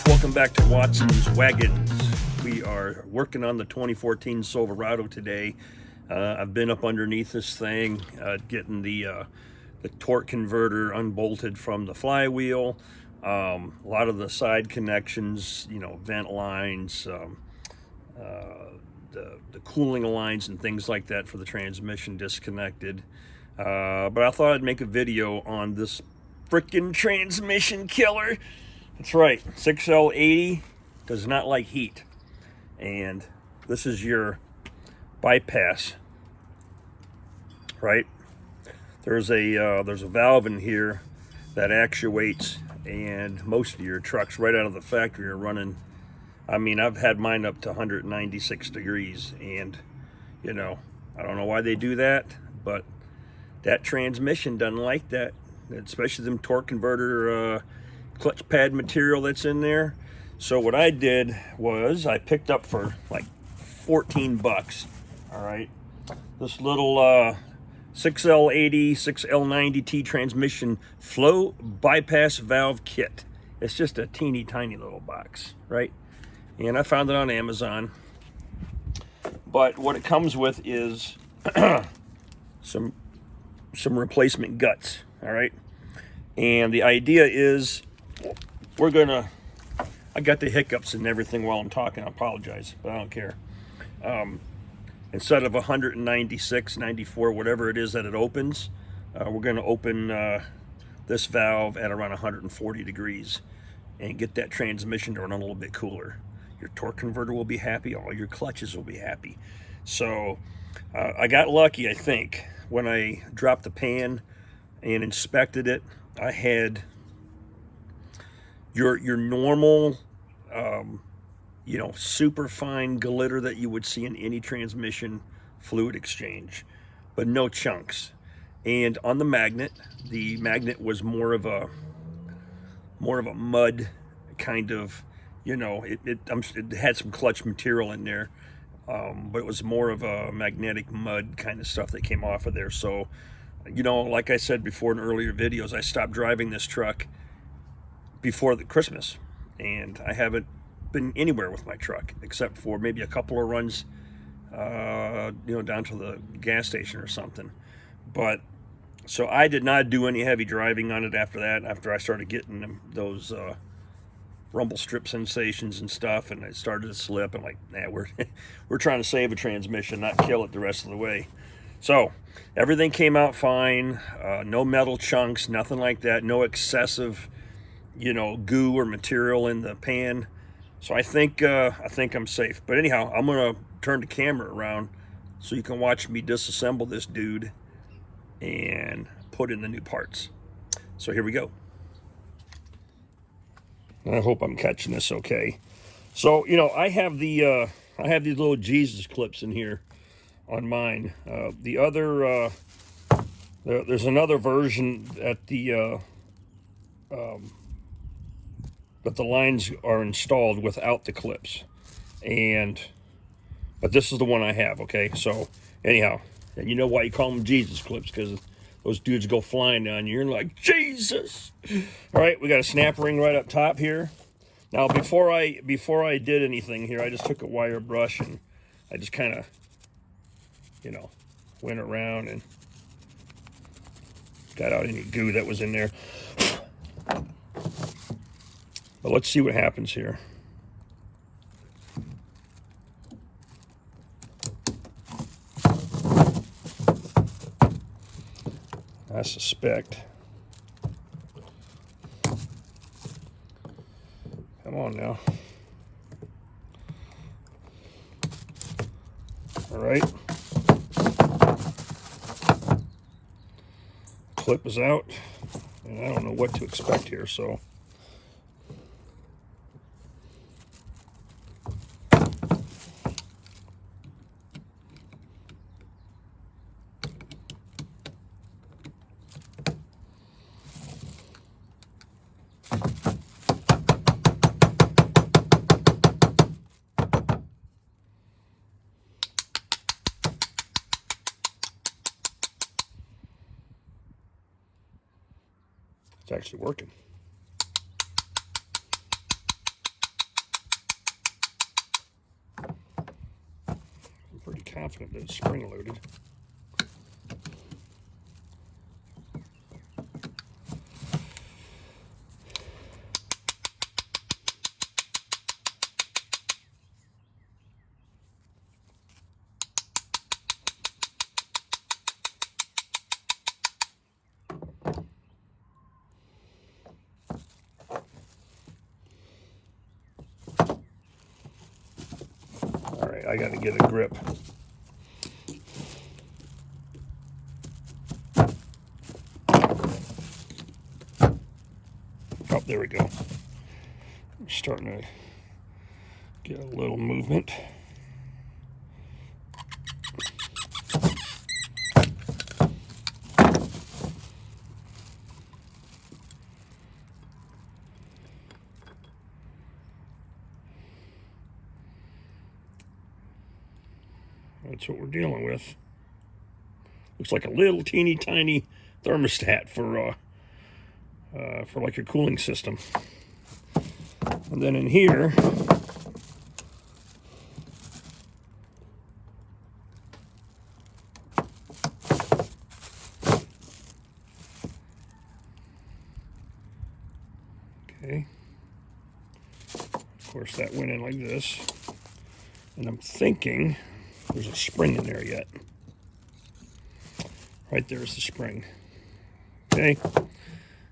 Welcome back to Watson's Wagons. We are working on the 2014 Silverado today. I've been up underneath this thing, getting the torque converter unbolted from the flywheel. A lot of the side connections, vent lines, the cooling lines and things like that for the transmission disconnected. But I thought I'd make a video on this frickin' transmission killer. That's right, 6L80 does not like heat. And this is your bypass, right? There's a valve in here that actuates, and most of your trucks right out of the factory are running. I mean, I've had mine up to 196 degrees, and I don't know why they do that, but that transmission doesn't like that, especially them torque converter clutch pad material that's in there. So what I did was I picked up for like 14 bucks, all right, this little 6L80, 6L90T transmission flow bypass valve kit. It's just a teeny tiny little box, right? And I found it on Amazon. But what it comes with is some replacement guts, all right? And the idea is I got the hiccups and everything while I'm talking. I apologize, but I don't care. Instead of 196, 94, whatever it is that it opens, we're going to open this valve at around 140 degrees and get that transmission to run a little bit cooler. Your torque converter will be happy. All your clutches will be happy. So I got lucky, I think. When I dropped the pan and inspected it, I had your normal, super fine glitter that you would see in any transmission fluid exchange, but no chunks. And on the magnet was more of a mud kind of, it had some clutch material in there, but it was more of a magnetic mud kind of stuff that came off of there. So, like I said before in earlier videos, I stopped driving this truck before the Christmas, and I haven't been anywhere with my truck except for maybe a couple of runs, down to the gas station or something. But so I did not do any heavy driving on it after that. After I started getting those rumble strip sensations and stuff, and it started to slip, I'm like, nah, we're trying to save a transmission, not kill it the rest of the way. So everything came out fine. No metal chunks, nothing like that. No excessive goo or material in the pan. So I think I'm safe. But anyhow, I'm gonna turn the camera around so you can watch me disassemble this dude and put in the new parts. So here we go. I hope I'm catching this okay. So I have these little Jesus clips in here on mine. The other there's another version at the but the lines are installed without the clips, but this is the one I have. Okay, so anyhow, and you know why you call them Jesus clips, because those dudes go flying down you and you're like, Jesus. All right, we got a snap ring right up top here. Now before I did anything here, I just took a wire brush and I just kind of went around and got out any goo that was in there. But let's see what happens here. I suspect. Come on now. All right. Clip is out, and I don't know what to expect here, so. It's actually working. confident that it's spring loaded. All right, I got to get a grip. Oh, there we go. I'm starting to get a little movement. That's what we're dealing with. Looks like a little teeny tiny thermostat for like your cooling system. And then in here, okay, of course that went in like this, and I'm thinking there's a spring in there yet. Right there's the spring. Okay,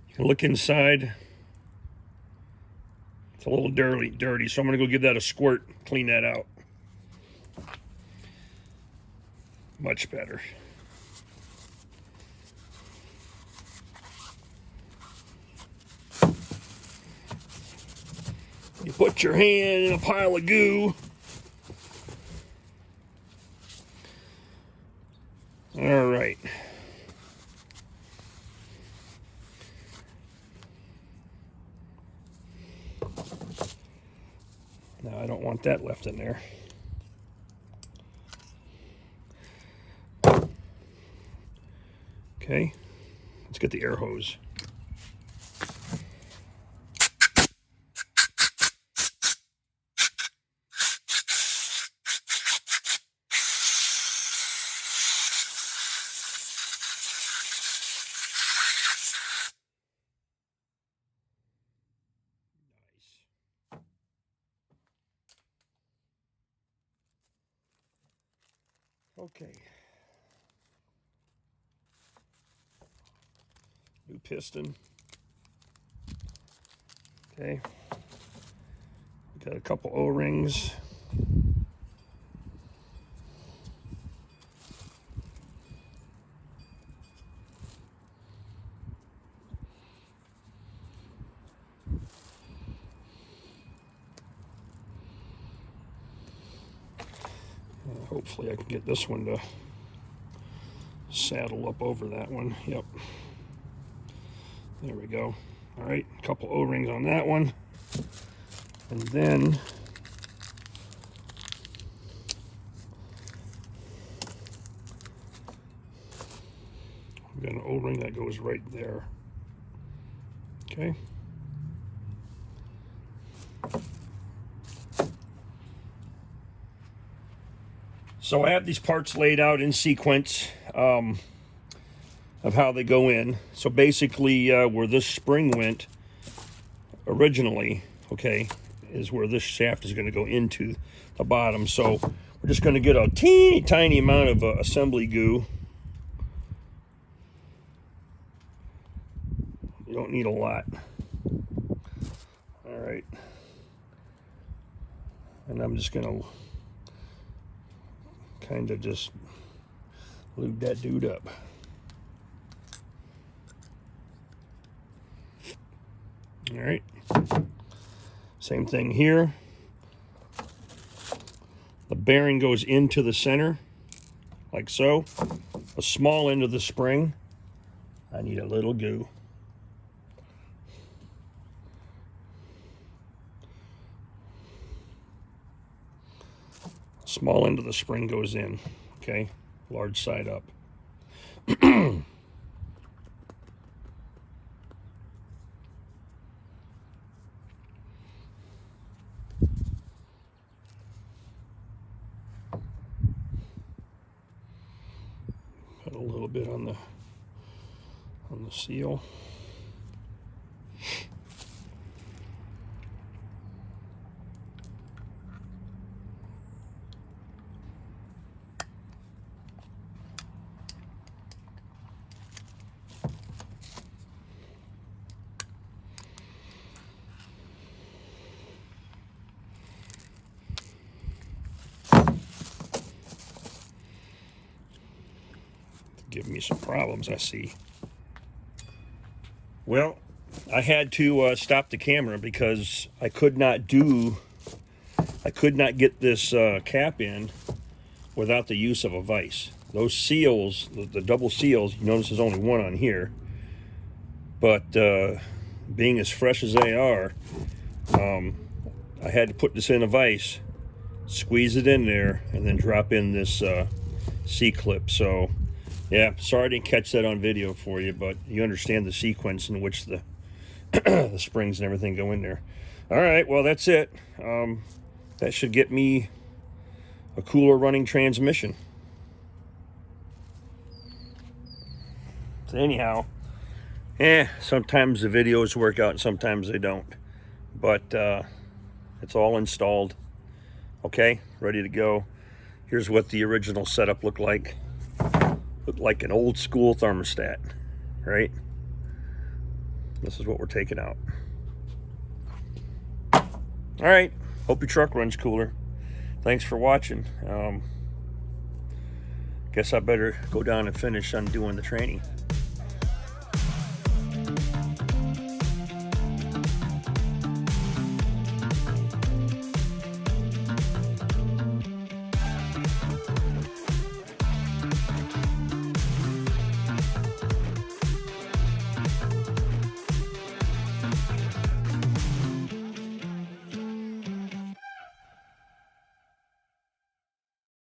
you can look inside. It's a little dirty, so I'm going to go give that a squirt, clean that out. Much better. You put your hand in a pile of goo. All right. Now I don't want that left in there. Okay, let's get the air hose. Okay. New piston. Okay. Got a couple O-rings. Hopefully I can get this one to saddle up over that one. Yep. There we go. All right, a couple O-rings on that one. And then we've got an O-ring that goes right there. Okay. So I have these parts laid out in sequence of how they go in. So basically where this spring went originally, okay, is where this shaft is going to go into the bottom. So we're just going to get a teeny tiny amount of assembly goo. You don't need a lot. All right. And I'm just going to kind of just lube that dude up. All right. Same thing here. The bearing goes into the center, like so. A small end of the spring. I need a little goo. Small end of the spring goes in, okay? Large side up. bit on the seal. Give me some problems, I see. Well, I had to stop the camera because I could not get this cap in without the use of a vise. Those seals, the double seals, you notice there's only one on here, but being as fresh as they are, I had to put this in a vise, squeeze it in there, and then drop in this C-clip. So yeah, sorry I didn't catch that on video for you, but you understand the sequence in which the the springs and everything go in there. All right, well, that's it. That should get me a cooler running transmission. So anyhow, sometimes the videos work out and sometimes they don't. But it's all installed. Okay, ready to go. Here's what the original setup looked like. Looked like an old school thermostat, right? This is what we're taking out. All right, hope your truck runs cooler. Thanks for watching. Guess I better go down and finish undoing the tranny.